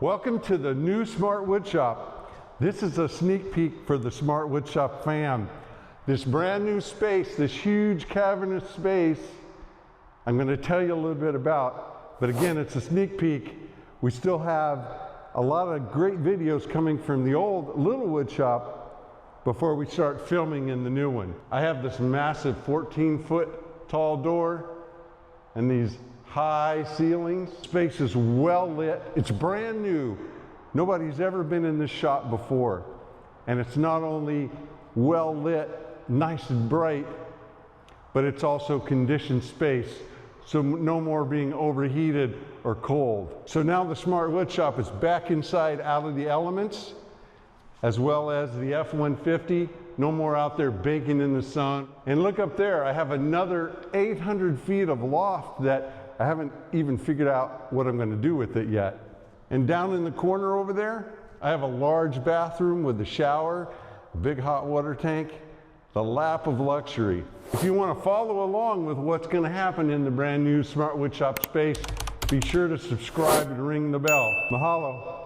Welcome to the new Smart Woodshop. This is a sneak peek for the Smart Woodshop fam. This brand new space, this huge cavernous space, I'm going to tell you a little bit about, but again, it's a sneak peek. We still have a lot of great videos coming from the old little woodshop before we start filming in the new one. I have this massive 14-foot tall door and these high ceilings. Space is well lit. It's brand new. Nobody's ever been in this shop before. And it's not only well lit, nice and bright, but it's also conditioned space, so no more being overheated or cold. So now the Smart Woodshop is back inside out of the elements, as well as the F-150. No more out there baking in the sun. And look up there, I have another 800 feet of loft that I haven't even figured out what I'm going to do with it yet. And down in the corner over there, I have a large bathroom with a shower, a big hot water tank, the lap of luxury. If you want to follow along with what's going to happen in the brand new Smart Woodshop space, be sure to subscribe and ring the bell. Mahalo.